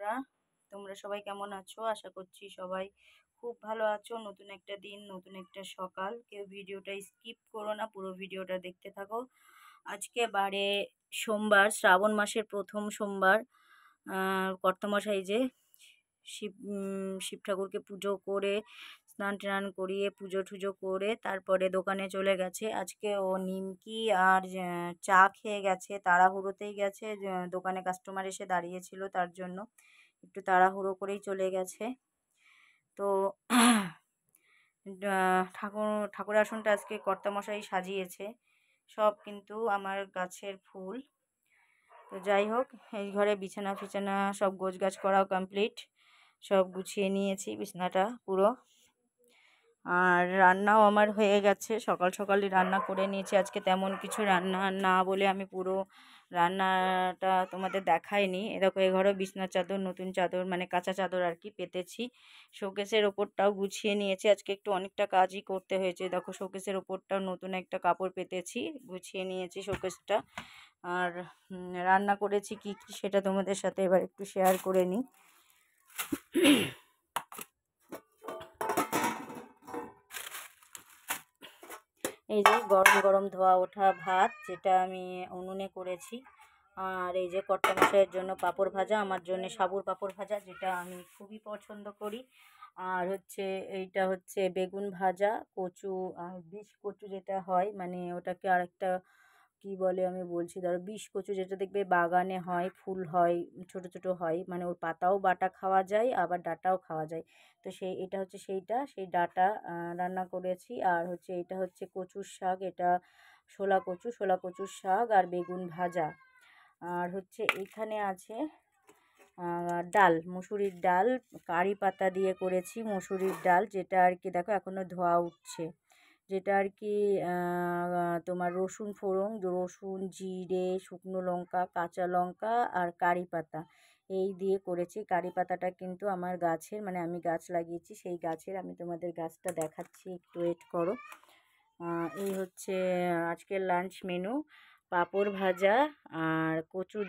বন্ধুরা, তোমরা সবাই কেমন আছো? আশা করছি সবাই খুব ভালো আছো। নতুন একটা দিন, নতুন একটা সকাল। কেউ ভিডিওটা স্কিপ করো না, পুরো ভিডিওটা দেখতে থাকো। আজকে বারে সোমবার, শ্রাবণ মাসের প্রথম সোমবার। কর্তামশাই যে শিব ঠাকুরকে পুজো করে স্নান টান করিয়ে পুজো টুজো করে তারপরে দোকানে চলে গেছে। আজকে ও নিমকি আর চা খেয়ে গেছে, তাড়াহুড়োতেই গেছে। দোকানে কাস্টমার এসে দাঁড়িয়েছিল, তার জন্য একটু তাড়াহুড়ো করেই চলে গেছে। তো ঠাকুর আসনটা আজকে কর্তামশাই সাজিয়েছে, সব কিন্তু আমার গাছের ফুল। তো যাই হোক, এই ঘরে বিছানা ফিছানা সব গোছগাছ করাও কমপ্লিট, সব গুছিয়ে নিয়েছি বিছানাটা পুরো। আর রান্নাও আমার হয়ে গেছে, সকাল সকালই রান্না করে নিয়েছি। আজকে তেমন কিছু রান্না না বলে আমি পুরো রান্নাটা তোমাদের দেখাইনি। এরকম এ ঘরেও বিছনার চাদর, নতুন চাদর মানে কাঁচা চাদর আর কি পেতেছি। শোকেসের ওপরটাও গুছিয়ে নিয়েছি, আজকে একটু অনেকটা কাজই করতে হয়েছে। দেখো শোকেসের ওপরটাও নতুন একটা কাপড় পেতেছি, গুছিয়ে নিয়েছি শোকেসটা। আর রান্না করেছি কি কি সেটা তোমাদের সাথে এবার একটু শেয়ার করে নিই। এই যে গরম গরম ধোয়া ওঠা ভাত, যেটা আমি উনুনে করেছি। আর এই যে কর্তামশাইয়ের জন্য পাঁপড় ভাজা, আমার জন্য সাবুর পাঁপড় ভাজা, যেটা আমি খুবই পছন্দ করি। আর হচ্ছে এইটা হচ্ছে বেগুন ভাজা, কচু, বিষ কচু যেটা হয়, মানে ওটাকে আরেকটা কি বলে আমি বলছি, ধরো বিষ কচু, যেটা দেখবে বাগানে হয়, ফুল হয়, ছোট ছোট হয়, মানে ওর পাতাও বাটা খাওয়া যায় আবার ডাঁটাও খাওয়া যায়। তো এটা হচ্ছে সেই ডাঁটা রান্না করেছি। আর হচ্ছে এটা হচ্ছে কচুর শাক, এটা শোলা কচুর শাক আর বেগুন ভাজা। আর হচ্ছে এখানে আছে ডাল, মুসুরির ডাল, কারি পাতা দিয়ে করেছি মুসুরির ডাল, যেটা আর কি দেখো এখনও ধোয়া উঠছে। যেটা আর কি তোমার রসুন ফোড়ন, রসুন, জিরে, শুকনো লঙ্কা, কাঁচা লঙ্কা আর কারি পাতা এই দিয়ে করেছি। কারি পাতাটা কিন্তু আমার গাছের, মানে আমি গাছ লাগিয়েছি সেই গাছের। আমি তোমাদের গাছটা দেখাচ্ছি, একটু ওয়েট করো। এই হচ্ছে আজকের লাঞ্চ মেনু। পাঁপড় ভাজা আর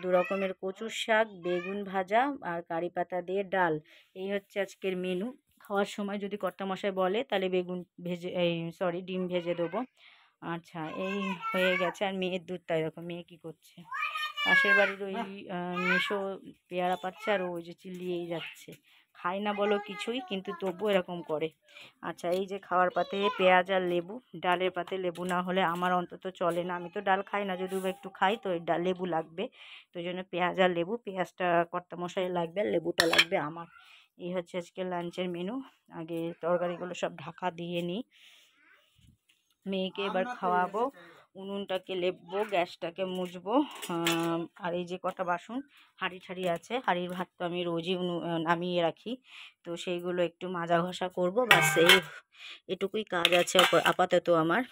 দু রকমের কচুর শাক, বেগুন ভাজা আর কারি পাতা দিয়ে ডাল। এই হচ্ছে আজকের মেনু। খাওয়ার সময় যদি কর্তামশাই বলে তাহলে ডিম ভেজে দেবো। আচ্ছা, এই হয়ে গেছে। আর মেয়ের দুধটা এরকম, মেয়ে কী করছে, পাশের বাড়ির ওই মেশো পেয়ারা পাচ্ছে, আর ওই যে চিল্লিয়েই যাচ্ছে। খায় না বলো কিছুই, কিন্তু তবু এরকম করে। আচ্ছা, এই যে খাওয়ার পাতে পেঁয়াজ আর লেবু, ডালের পাতে লেবু না হলে আমার অন্তত চলে না। আমি তো ডাল খাই না, যদিও একটু খাই, তো লেবু লাগবে। তো ওই জন্য পেঁয়াজ আর লেবু, পেঁয়াজটা কর্তামশাই লাগবে আর লেবুটা লাগবে আমার। এই হচ্ছে আজকে লাঞ্চের মেনু। আগে তরকারিগুলো সব ঢাকা দিয়ে নিই, মেয়েকে এবার খাওয়াবো। উনুনটাকে লেপবো, গ্যাসটাকে মুছবো। আর এই যে কটা বাসন, হাঁড়ি ঠাড়ি আছে, হাঁড়ির ভাত তো আমি রোজই নামিয়ে রাখি, তো সেইগুলো একটু মাজা ঘষা করবো। বাস এটুকুই কাজ আছে আপাতত আমার।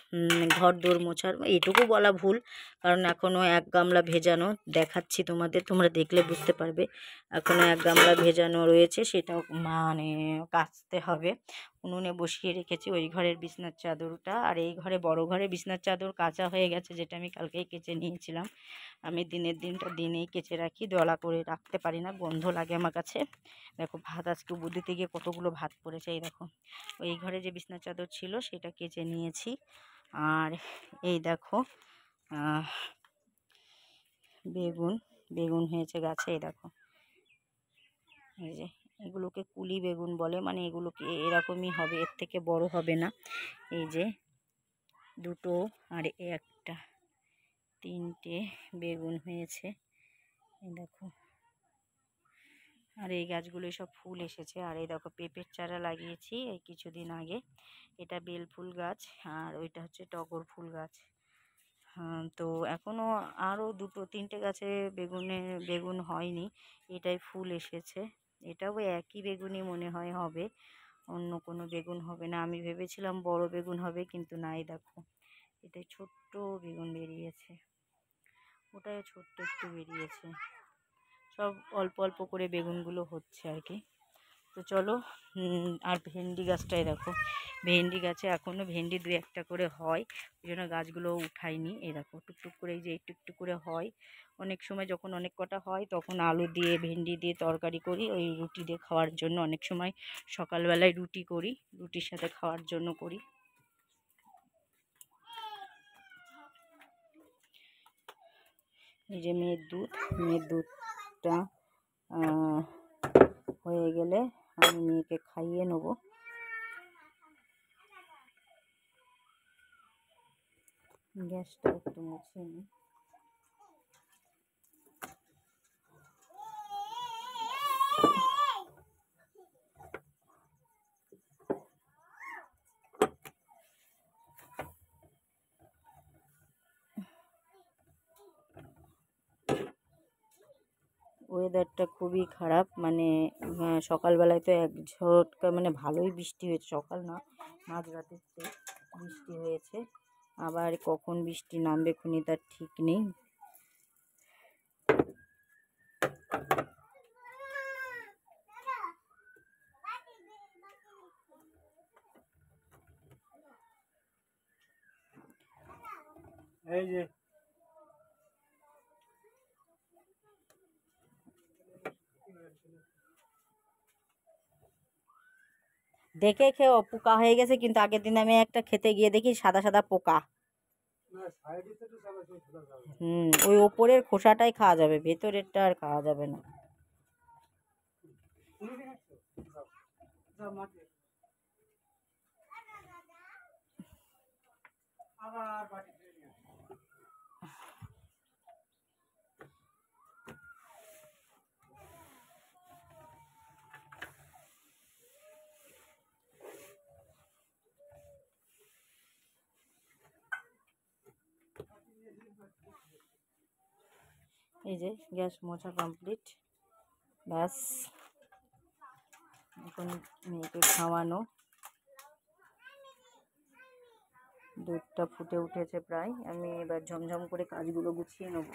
ঘর দোর মোছার এটুকু বলা ভুল, কারণ এখনও এক গামলা ভেজানো দেখাচ্ছি তোমাদের, তোমরা দেখলে বুঝতে পারবে। এখনও এক গামলা ভেজানো রয়েছে, সেটাও মানে কাচতে হবে। উনুনে বসিয়ে রেখেছি ওই ঘরের বিছনার চাদরটা। আর এই ঘরে বড় ঘরে বিছনার চাদর কাচা হয়ে গেছে, যেটা আমি কালকেই কেচে নিয়েছিলাম। আমি দিনটা দিনেই কেচে রাখি, দলা করে রাখতে পারি না, গন্ধ লাগে আমার কাছে। দেখো ভাত আজকে বুদিতে গিয়ে কতগুলো ভাত পড়েছে। এই দেখো ওই ঘরে যে বিছনার চাদর ছিল সেটা কেচে নিয়েছি। আর এই দেখো বেগুন হয়েছে গাছে। এই দেখো, এই যে এগুলোকে কুলি বেগুন বলে, মানে এগুলোকে এরকমই হবে, এর থেকে বড় হবে না। এই যে দুটো আর একটা, তিনটে বেগুন হয়েছে। এই দেখো, আর এই গাছগুলোই সব ফুল এসেছে। আর এই দেখো পেঁপের চারা লাগিয়েছি এই কিছুদিন আগে, এটা বেল ফুল গাছ, আর ওইটা হচ্ছে টগর ফুল গাছ। তো এখনও আরও দুটো তিনটে গাছে বেগুন হয়নি, এটাই ফুল এসেছে। এটাও একই বেগুনই মনে হয় হবে, অন্য কোনো বেগুন হবে না। আমি ভেবেছিলাম বড় বেগুন হবে, কিন্তু নাই, দেখো এটাই ছোট্ট বেগুন বেরিয়েছে, ওটাই ছোট্ট একটু বেরিয়েছে। সব অল্প অল্প করে বেগুনগুলো হচ্ছে আর কি। তো চলো, আর ভেন্ডি গাছটাই দেখো, ভেন্ডি গাছে এখনও ভেন্ডি দু একটা করে হয়, ওই জন্য গাছগুলো উঠাইনি। এই দেখো টুকটুক করে, এই যে একটু একটু করে হয়, অনেক সময় যখন অনেক কটা হয় তখন আলু দিয়ে ভেন্ডি দিয়ে তরকারি করি, ওই রুটি দিয়ে খাওয়ার জন্য। অনেক সময় সকালবেলায় রুটি করি, রুটির সাথে খাওয়ার জন্য করি। এই যে মেয়ের দুধটা হয়ে গেলে আমি মেয়েকে খাইয়ে নেব। গ্যাসটা একটু মুছে নিই। ওয়েদারটা খুবই খারাপ, মানে সকালবেলায় তো এক ঝটকা মানে ভালোই বৃষ্টি হয়েছে, সকাল না মাঝরাতের বৃষ্টি হয়েছে, আবার কখন বৃষ্টি নামবে খুনি তার ঠিক নেই। এই যে দেখে খেও, পোকা হয়ে গেছে কিন্তু। আগের দিন আমি একটা খেতে গিয়ে দেখি সাদা সাদা পোকা। ওই ওপরের খোসাটাই খাওয়া যাবে, ভেতরেরটা আর খাওয়া যাবে না। এই যে গ্যাস মোছা কমপ্লিট, ব্যাস এখন মেয়েকে খাওয়ানো। দুধটা ফুটে উঠেছে প্রায়, আমি এবার ঝমঝম করে কাজগুলো গুছিয়ে নেব।